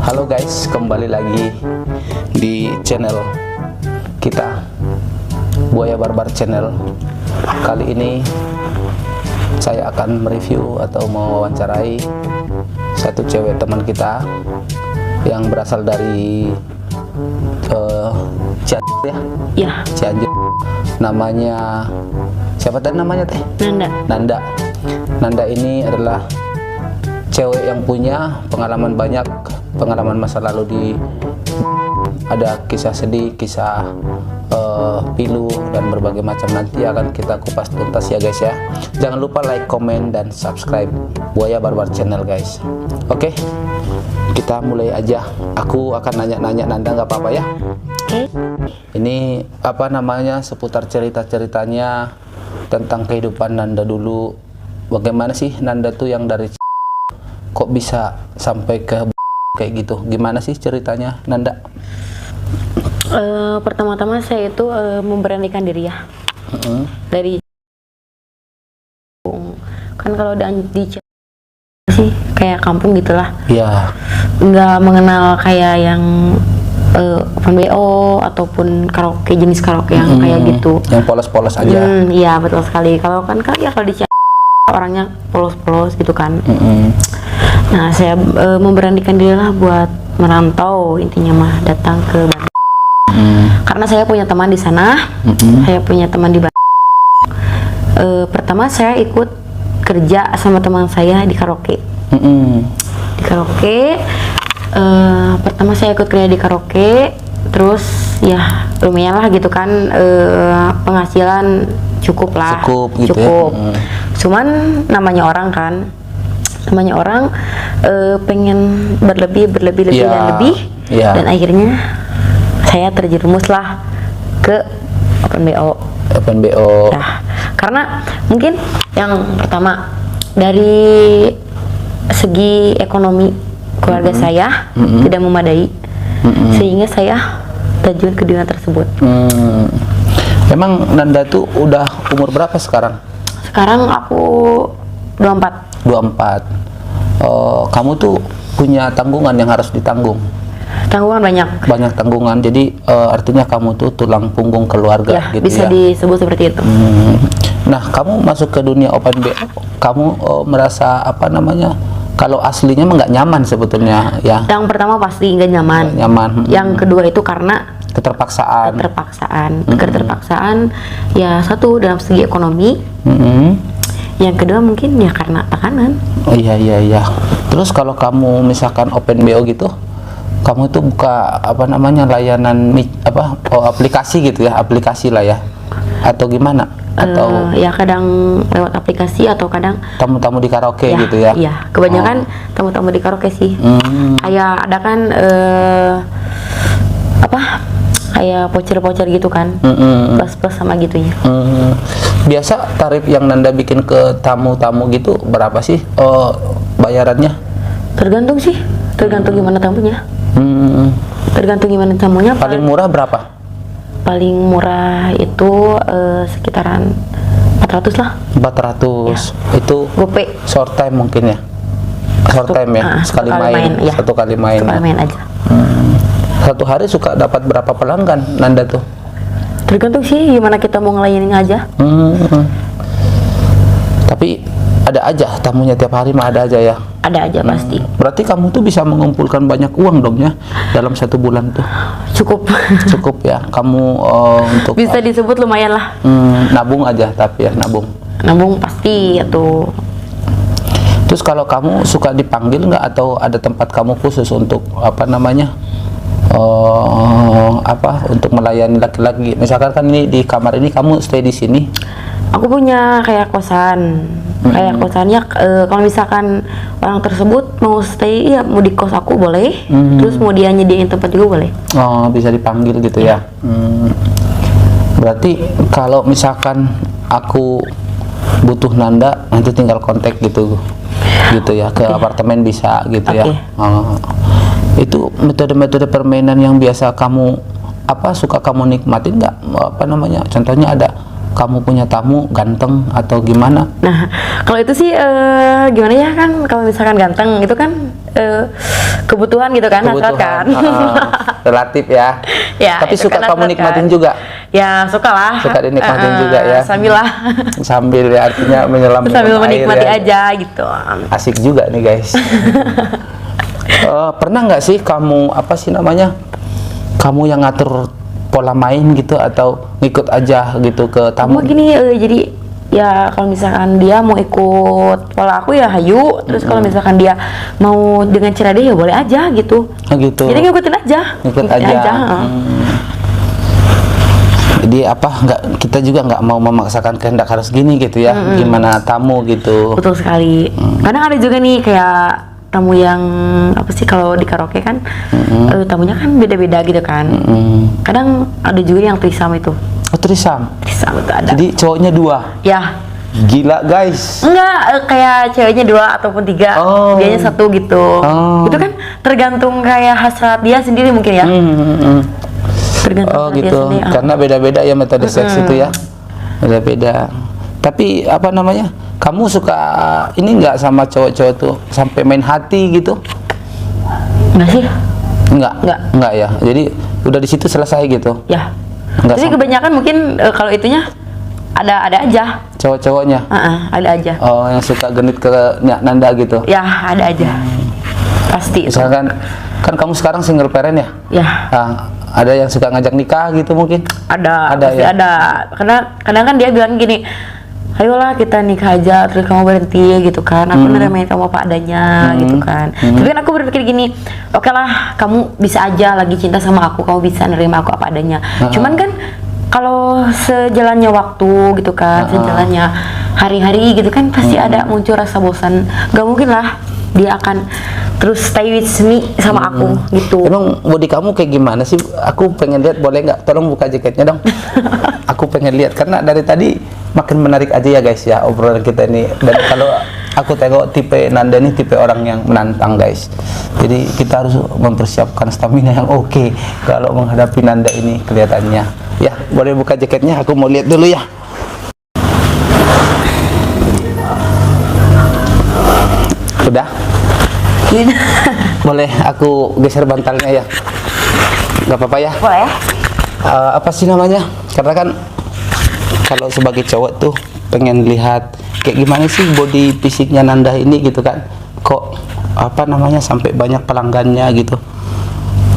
Halo guys, kembali lagi di channel kita, Buaya Barbar Channel. Kali ini saya akan mereview atau mewawancarai satu cewek teman kita yang berasal dari Cianjur ya? Ya. Cianjur. Namanya siapa tadi namanya teh? Nanda. Nanda ini adalah cewek yang punya pengalaman banyak, pengalaman masa lalu di ada kisah sedih, kisah pilu dan berbagai macam. Nanti akan kita kupas tuntas ya guys ya. Jangan lupa like, comment dan subscribe Buaya Barbar Channel guys. Oke, kita mulai aja. Aku akan nanya-nanya Nanda, nggak apa-apa ya? Oke. Ini apa namanya, seputar cerita-ceritanya tentang kehidupan Nanda dulu. Bagaimana sih Nanda tuh yang dari kok bisa sampai ke kayak gitu? Gimana sih ceritanya Nanda? Pertama-tama saya itu memberanikan diri ya. Dari kan kalau di sih kayak kampung gitulah. Ya. Nggak mengenal kayak yang open BO ataupun karaoke, jenis karaoke yang kayak gitu. Yang polos-polos aja. Iya betul sekali. Kalau ya kalau di orangnya polos-polos gitu kan. Nah saya memberanikan diri lah buat merantau, intinya mah datang ke Bandung. Karena saya punya teman di sana, saya punya teman di Bandung. Pertama saya ikut kerja sama teman saya di karaoke. Di karaoke, pertama saya ikut kerja di karaoke, terus ya lumayan lah gitu kan, penghasilan cukup lah. Cukup gitu cukup. ya. Cuman namanya orang kan, pengen berlebih Ya. dan lebih, Ya. dan akhirnya saya terjerumus lah ke open BO. Open BO. Nah, karena mungkin yang pertama dari segi ekonomi keluarga saya tidak memadai, sehingga saya terjun ke dunia tersebut. Emang Nanda tuh udah umur berapa sekarang? Sekarang aku 24. 24. Kamu tuh punya tanggungan yang harus ditanggung. Tanggungan banyak. Banyak tanggungan, jadi artinya kamu tuh tulang punggung keluarga Ya, gitu bisa ya. disebut seperti itu. Nah, kamu masuk ke dunia open BO, kamu merasa apa namanya? Kalau aslinya mah nggak nyaman sebetulnya ya. Yang pertama pasti nggak nyaman. Nggak nyaman. Yang kedua itu karena Keterpaksaan. keterpaksaan ya, satu dalam segi ekonomi. Yang kedua mungkin ya karena tekanan. Oh iya. Terus kalau kamu misalkan open BO gitu, kamu tuh buka apa namanya, layanan aplikasi gitu ya, aplikasi lah ya, atau gimana? Atau Ya kadang lewat aplikasi atau kadang tamu-tamu di karaoke ya, gitu ya? Iya, kebanyakan tamu-tamu di karaoke sih. Kayak ada kan kayak voucher gitu kan, plus sama gitunya. Biasa tarif yang Nanda bikin ke tamu-tamu gitu berapa sih bayarannya? Tergantung sih, tergantung gimana tamunya. Tergantung gimana tamunya. Paling murah berapa? Paling murah itu sekitaran 400 lah. 400 Ya. Itu Gope. short time mungkin ya? Short time ya? Sekali main, ya. Satu kali main. Sekali main aja. Satu hari suka dapat berapa pelanggan Nanda tuh? Tergantung sih gimana kita mau ngelayanin aja. Tapi ada aja tamunya tiap hari mah ada aja ya? Ada aja pasti. Berarti kamu tuh bisa mengumpulkan banyak uang dong ya dalam satu bulan tuh? Cukup. Cukup ya kamu untuk Bisa disebut lumayan lah. nabung aja, tapi ya nabung. Nabung pasti atau Terus kalau kamu suka dipanggil nggak, atau ada tempat kamu khusus untuk apa namanya, untuk melayani laki-laki? Misalkan kan ini di kamar ini kamu stay di sini. aku punya kayak kosan. Kayak kosannya kalau misalkan orang tersebut mau stay, ya mau di kos aku boleh. Terus mau dia nyediain tempat juga boleh. Oh, bisa dipanggil gitu ya. Berarti kalau misalkan aku butuh Nanda, nanti tinggal kontak gitu ya, ke apartemen bisa gitu ya. Itu metode-metode permainan yang biasa kamu suka kamu nikmatin nggak? Apa namanya? Contohnya ada kamu punya tamu ganteng atau gimana? Nah, kalau itu sih gimana ya, kan kalau misalkan ganteng itu kan kebutuhan gitu kan, hasrat kan. Relatif ya. Ya, tapi itu suka kan kamu hasrat nikmatin kan. juga? Ya, suka lah. Suka dinikmatin juga ya? Sambil lah. Sambil ya, artinya menyelam Sambil air menikmati ya. aja gitu. Asik juga nih guys. Pernah nggak sih kamu, apa sih namanya, kamu yang ngatur pola main gitu atau ngikut aja gitu ke tamu? Kamu gini, jadi ya kalau misalkan dia mau ikut pola aku ya hayu, terus kalau misalkan dia mau dengan cara dia ya boleh aja gitu. Oh gitu. Jadi ngikutin aja. Ngikut aja. Jadi apa, nggak, kita juga nggak mau memaksakan kehendak harus gini gitu ya. Gimana tamu gitu. Betul sekali. Kadang ada juga nih kayak tamu yang apa sih, kalau di karaoke kan tamunya kan beda-beda gitu kan. Kadang ada juga yang trisam itu. Oh trisam. Trisam itu ada. Jadi cowoknya 2. Ya. Gila guys. Enggak, kayak ceweknya 2 ataupun 3, dianya 1 gitu. Itu kan tergantung kayak hasrat dia sendiri mungkin ya. Tergantung hasrat dia gitu. sendiri. Karena beda-beda ya metode seks itu ya. Beda-beda. Tapi apa namanya? Kamu suka ini nggak sama cowok-cowok tuh sampai main hati gitu? Enggak sih? Enggak ya. Jadi udah di situ selesai gitu. Ya. Enggak. Jadi kebanyakan mungkin kalau itunya ada aja. Cowok-cowoknya? Ada aja. Oh, yang suka genit ke Nanda gitu? Ya, ada aja. Pasti. Misalkan kan kamu sekarang single parent ya? Ya. Ada yang suka ngajak nikah gitu mungkin? Ada pasti ya? ada. Karena kadang kan dia bilang gini, ayolah kita nikah aja, terus kamu berhenti gitu kan, aku neremain kamu apa adanya gitu kan. Tapi kan aku berpikir gini, oke lah, kamu bisa aja lagi cinta sama aku, kamu bisa nerima aku apa adanya. Cuman kan kalau sejalannya waktu gitu kan, sejalannya hari-hari gitu kan, pasti ada muncul rasa bosan. Gak mungkin lah dia akan terus stay with me sama aku gitu. Emang body kamu kayak gimana sih? Aku pengen lihat, boleh nggak? Tolong buka jaketnya dong. Aku pengen lihat karena dari tadi makin menarik aja ya guys ya obrolan kita ini. Dan kalau aku tengok tipe Nanda ini tipe orang yang menantang guys. Jadi kita harus mempersiapkan stamina yang oke kalau menghadapi Nanda ini kelihatannya. Ya, boleh buka jaketnya. Aku mau lihat dulu ya. Udah? Boleh aku geser bantalnya ya? Gak apa-apa ya? Boleh. Apa sih namanya? Karena kan kalau sebagai cowok tuh pengen lihat kayak gimana sih body fisiknya Nanda ini gitu kan. Kok apa namanya sampai banyak pelanggannya gitu.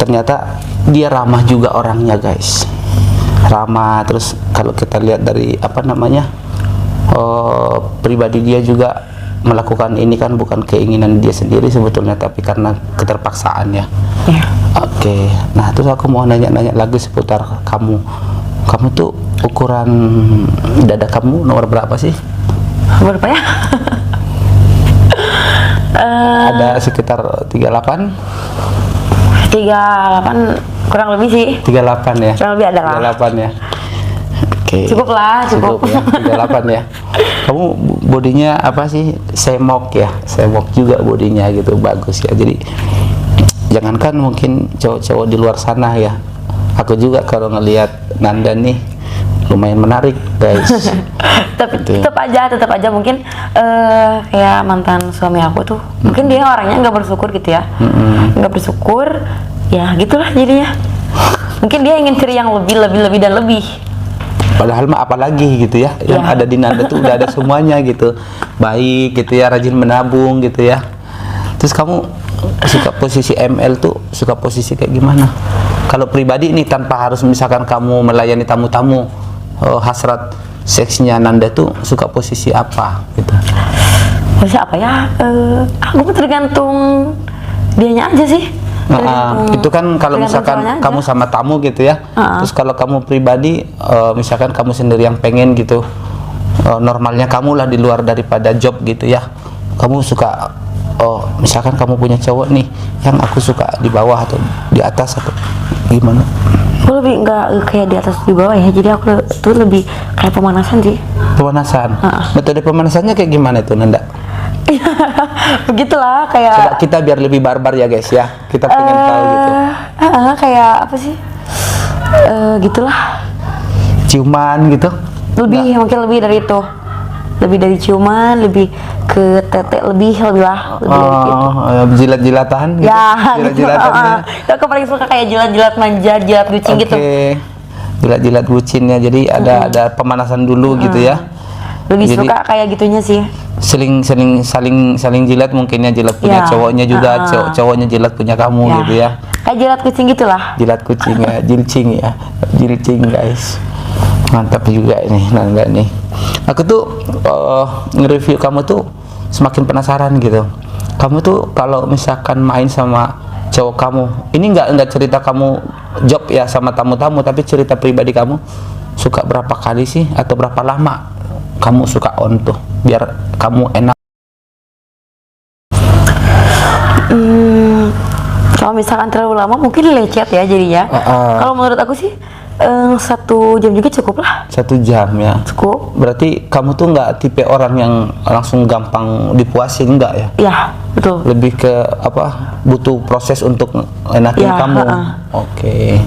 Ternyata dia ramah juga orangnya guys. Ramah, terus kalau kita lihat dari apa namanya pribadi dia juga melakukan ini kan bukan keinginan dia sendiri sebetulnya, tapi karena keterpaksaan ya. Oke. Nah terus aku mau nanya-nanya lagi seputar kamu. Kamu tuh ukuran dada kamu nomor berapa sih? Berapa ya? Ada sekitar 38? 38 kurang lebih sih. 38 ya? Kurang lebih ada lah. 38 ya? Oke. Cukup lah, cukup. Ya, 38 ya. Kamu bodinya apa sih? Semok ya? Semok juga bodinya gitu, bagus ya. Jadi jangankan mungkin cowok-cowok di luar sana ya. Aku juga kalau ngelihat Nanda nih lumayan menarik guys. Tapi tetap aja mungkin kayak mantan suami aku tuh mungkin dia orangnya nggak bersyukur gitu ya, nggak bersyukur ya gitulah jadinya. Mungkin dia ingin cari yang lebih dan lebih. Padahal mah apalagi gitu ya, yang ada di Nanda tuh udah ada semuanya gitu, baik gitu ya, rajin menabung gitu ya. Terus kamu suka posisi ML tuh, suka posisi kayak gimana? Kalau pribadi ini tanpa harus misalkan kamu melayani tamu-tamu, hasrat seksnya Nanda tuh suka posisi apa gitu? Posisi apa ya? Aku tergantung dianya aja sih. Itu kan kalau misalkan kamu sama tamu gitu ya. Terus kalau kamu pribadi, misalkan kamu sendiri yang pengen gitu, normalnya kamu lah di luar daripada job gitu ya. Kamu suka, misalkan kamu punya cowok nih, yang aku suka di bawah atau di atas atau gimana? Aku lebih nggak kayak di atas di bawah ya, jadi aku tuh lebih kayak pemanasan sih. Pemanasan? Metode pemanasannya kayak gimana itu Nanda? Begitulah kayak. Coba kita biar lebih barbar ya guys ya, kita pengen tahu gitu. Kayak apa sih? Gitulah. Ciuman gitu? Lebih, mungkin lebih dari itu. Lebih dari ciuman, lebih ke tete, lebih lah, lebih dari gitu. Jilat-jilatan gitu. Ya, Jilat-jilatannya. Aku paling suka kayak jilat-jilat manja, jilat kucing gitu. Oke. Jilat-jilat kucingnya. Jadi ada pemanasan dulu gitu ya. Lebih Jadi, suka kayak gitunya sih. saling jilat mungkin ya, jilat punya Ya. cowoknya juga, cowoknya jilat punya kamu Ya. gitu ya. Kayak jilat kucing gitulah. Jilat kucing ya, jilcing ya, jilcing guys. Mantap juga ini Nanda nih. Aku tuh nge-review kamu tuh semakin penasaran gitu. Kamu tuh kalau misalkan main sama cowok kamu, ini nggak cerita kamu job ya sama tamu-tamu, tapi cerita pribadi kamu, suka berapa kali sih atau berapa lama kamu suka on tuh biar kamu enak. Kalau misalkan terlalu lama mungkin lecet ya jadinya. Kalau menurut aku sih 1 jam juga cukup lah. 1 jam ya. Cukup. Berarti kamu tuh nggak tipe orang yang langsung gampang dipuasin, enggak ya? Ya, betul. Lebih ke apa, butuh proses untuk enakin Ya, kamu. Oke.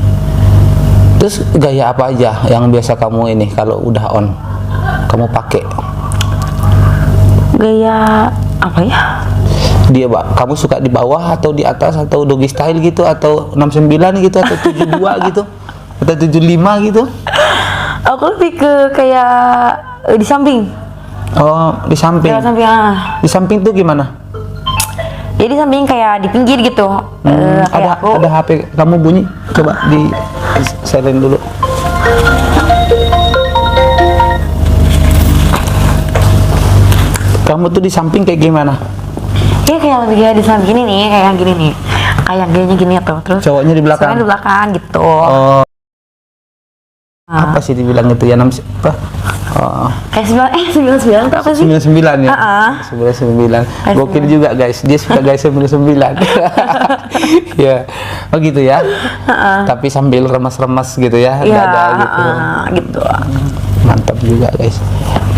Terus gaya apa aja yang biasa kamu ini kalau udah on kamu pakai? Gaya apa ya? Dia kamu suka di bawah atau di atas atau doggy style gitu atau 69 gitu atau 72 gitu atau 75 gitu? Aku lebih ke kayak di samping. Oh, di samping. Kayak samping Di samping tuh gimana? Jadi samping kayak di pinggir gitu. Kayak Ada HP kamu bunyi, coba di silent dulu. Kamu tuh di samping kayak gimana? Iya kayak lebih kayak di samping gini nih, kayak gini nih. Kayak gayanya gini tuh. Terus Cowoknya di belakang. cowoknya di belakang gitu. Oh. Apa sih dibilang itu ya, apa? Oh. Kayak 99 tuh apa sih? 99 ya? 99. Kayak Gokil juga guys, dia suka guys 99. Ya, oh gitu ya. Tapi sambil remas-remas gitu ya, Iya, dada gitu. gitu. Mantap juga guys.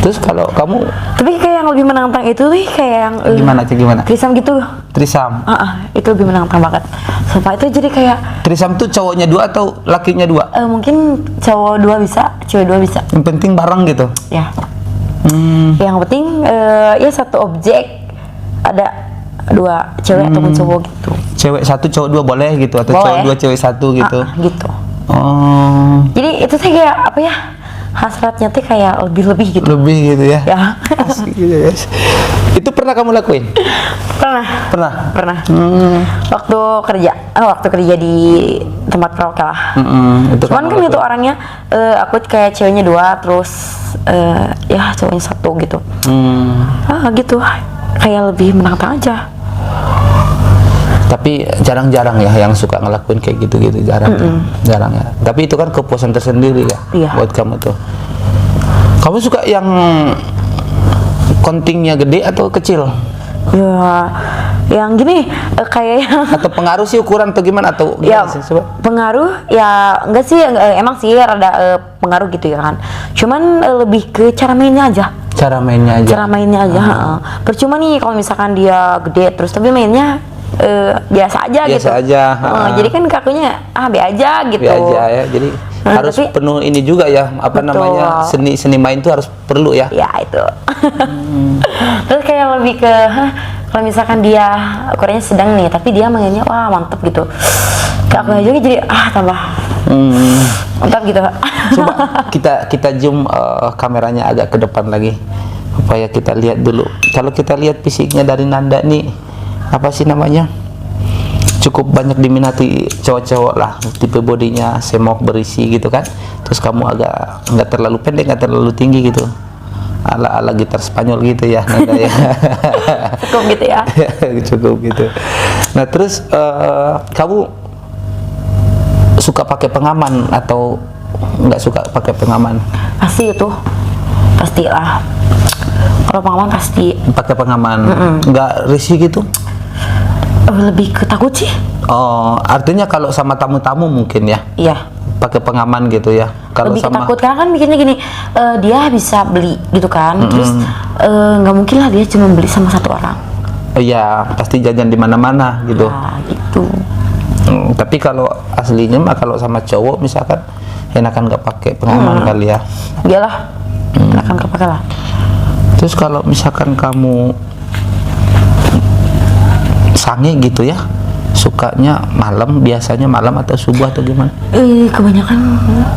Terus kalau kamu Tapi kayak yang lebih menantang itu nih kayak yang gimana sih, gimana? trisam gitu. Trisam. Itu lebih menantang banget. Sumpah itu jadi kayak Trisam tuh cowoknya 2 atau lakinya 2? mungkin cowok 2 bisa, cewek 2 bisa. Yang penting bareng gitu. Ya. Yang penting ya satu objek ada 2 cewek ataupun cowok gitu. Cewek 1 cowok 2 boleh gitu atau Boleh. cowok 2 cewek 1 gitu. Gitu. Oh, Jadi itu tuh kayak apa ya? Hasratnya tuh kayak lebih-lebih gitu. lebih gitu ya. Ya. Asik gitu, guys. Itu pernah kamu lakuin? Pernah. Pernah. Waktu kerja di tempat karaoke lah. Itu Cuman kamu kan itu lakuin. orangnya aku kayak ceweknya 2 terus ya cowoknya 1 gitu. Gitu. Kayak lebih menantang aja. Tapi jarang-jarang ya yang suka ngelakuin kayak gitu-gitu, jarang ya. Tapi itu kan kepuasan tersendiri ya, Iya. buat kamu tuh. Kamu suka yang kontingnya gede atau kecil? Ya, yang gini kayak yang Atau pengaruh sih ukuran atau gimana atau ya gimana sih? Coba. pengaruh ya enggak sih emang sih rada pengaruh gitu ya kan. Cuman lebih ke cara mainnya aja. Cara mainnya aja. Cara mainnya aja. Percuma nih kalau misalkan dia gede terus tapi mainnya biasa aja Biasa gitu. aja, Jadi kan kakunya be aja gitu. Be aja ya. Jadi harus tapi- penuh ini juga ya, apa Betul. namanya, seni main tuh harus perlu ya. Ya itu. Terus kayak lebih ke kalau misalkan dia ukurannya sedang nih tapi dia mainnya wah mantep gitu. Ke aku juga jadi tambah mantap gitu. Coba kita zoom kameranya agak ke depan lagi supaya kita lihat dulu. Kalau kita lihat fisiknya dari Nanda nih, apa sih namanya, cukup banyak diminati cowok-cowok lah, tipe bodinya semok berisi gitu kan. Terus kamu agak nggak terlalu pendek, nggak terlalu tinggi gitu, ala gitar Spanyol gitu ya Nanda ya. Cukup gitu ya. Cukup gitu. Nah terus kamu suka pakai pengaman atau nggak suka pakai pengaman? Pasti itu. Pastilah. Kalau pengaman pasti Pakai pengaman, nggak risih gitu? lebih ketakut sih. Oh, artinya kalau sama tamu-tamu mungkin ya Iya. pakai pengaman gitu ya. Kalau Lebih sama ketakut karena kan bikinnya gini, dia bisa beli gitu kan. Terus nggak mungkin lah dia cuma beli sama 1 orang. iya pasti jajan di mana-mana gitu. Nah, gitu. Tapi kalau aslinya mah kalau sama cowok misalkan enakan nggak pakai pengaman kali ya. Iyalah. akan kepake lah. Terus kalau misalkan kamu sange gitu ya, sukanya malam, biasanya malam atau subuh atau gimana? Kebanyakan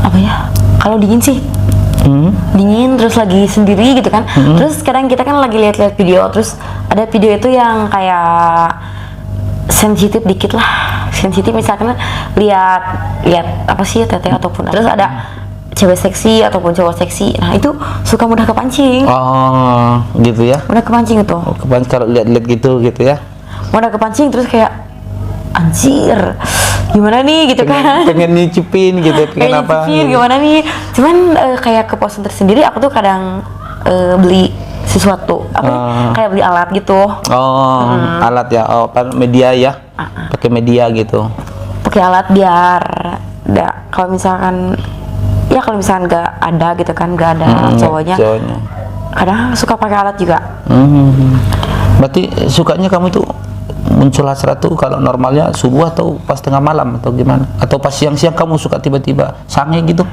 apa ya, kalau dingin sih dingin, terus lagi sendiri gitu kan. Terus kadang kita kan lagi lihat-lihat video, terus ada video itu yang kayak sensitif dikit lah, sensitif misalkan lihat apa sih tete ataupun terus ada cewek seksi ataupun cowok seksi, nah itu suka mudah kepancing. Oh gitu ya, Mudah kepancing itu, kepancing kalau lihat-lihat gitu ya, mudah kepancing, terus kayak anjir gimana nih gitu kan, pengen nyicipin gitu, pengen apa nyicipin, gitu. gimana nih, cuman kayak kepuasan tersendiri. Aku tuh kadang beli sesuatu apa ya, kayak beli alat gitu. Alat ya, apa media ya, pakai media gitu, Pakai alat biar kalau misalkan nggak ada gitu kan, nggak ada cowoknya, kadang suka pakai alat juga. Berarti sukanya kamu tuh muncul hasrat tuh kalau normalnya subuh atau pas tengah malam atau gimana, atau pas siang-siang kamu suka tiba-tiba sange gitu?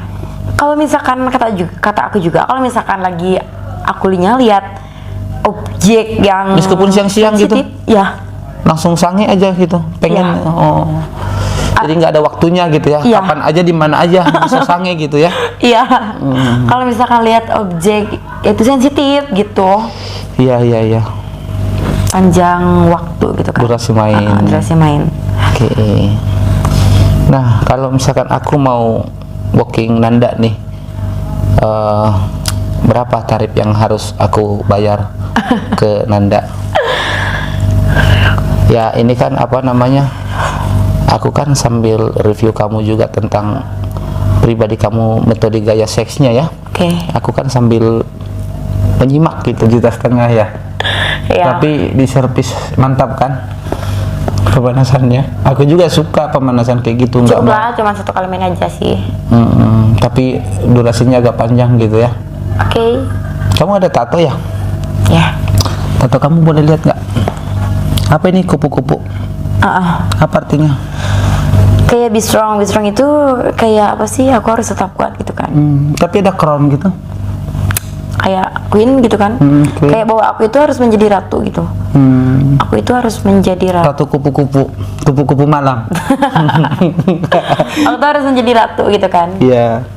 Kalau misalkan kata aku juga, kalau misalkan lagi aku lihat objek yang Meskipun siang-siang gitu? sensitif, ya Langsung sange aja gitu, pengen. Jadi nggak ada waktunya gitu ya, Iya. kapan aja di mana aja bisa sange gitu ya. iya. Kalau misalkan lihat objek itu sensitif gitu, Iya. panjang waktu gitu kan, Durasi main. durasi main. Oke. Nah, kalau misalkan aku mau booking Nanda nih, berapa tarif yang harus aku bayar ke Nanda? Ya, ini kan apa namanya? Aku kan sambil review kamu juga tentang pribadi kamu, metode gaya seksnya ya. Oke. Aku kan sambil menyimak gitu, 1,5 juta ya. Ya. Tapi di servis mantap kan pemanasannya. Aku juga suka pemanasan kayak gitu, Cukup lah, cuma 1 kali main aja sih. tapi durasinya agak panjang gitu ya. Oke. Kamu ada tato ya? Ya. Tato kamu boleh lihat nggak? Apa ini kupu-kupu? Apa artinya? Kayak be strong itu kayak apa sih? Aku harus tetap kuat gitu kan. Tapi ada crown gitu. Kayak queen gitu kan. Queen. Kayak bahwa aku itu harus menjadi ratu gitu. Aku itu harus menjadi ratu. Ratu kupu-kupu malam. Aku tuh harus menjadi ratu gitu kan. Iya.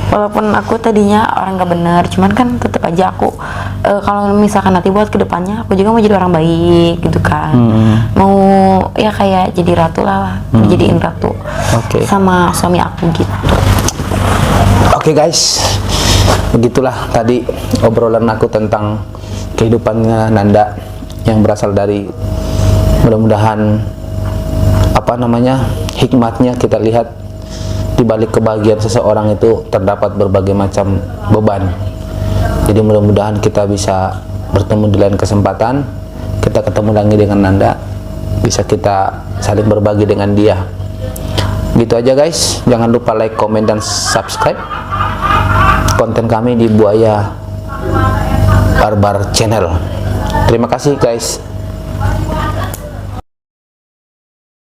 Walaupun aku tadinya orang nggak benar, cuman kan tetap aja aku kalau misalkan nanti buat kedepannya aku juga mau jadi orang baik gitu kan. Mau ya kayak jadi ratu lah, dijadiin ratu. Oke. Sama suami aku gitu. Oke guys, begitulah tadi obrolan aku tentang kehidupannya Nanda yang berasal dari, mudah-mudahan apa namanya, hikmatnya kita lihat di balik kebahagiaan seseorang itu terdapat berbagai macam beban. Jadi mudah-mudahan kita bisa bertemu di lain kesempatan, kita ketemu lagi dengan Nanda, bisa kita saling berbagi dengan dia. Gitu aja guys, jangan lupa like, komen, dan subscribe konten kami di Buaya Barbar Channel. Terima kasih guys.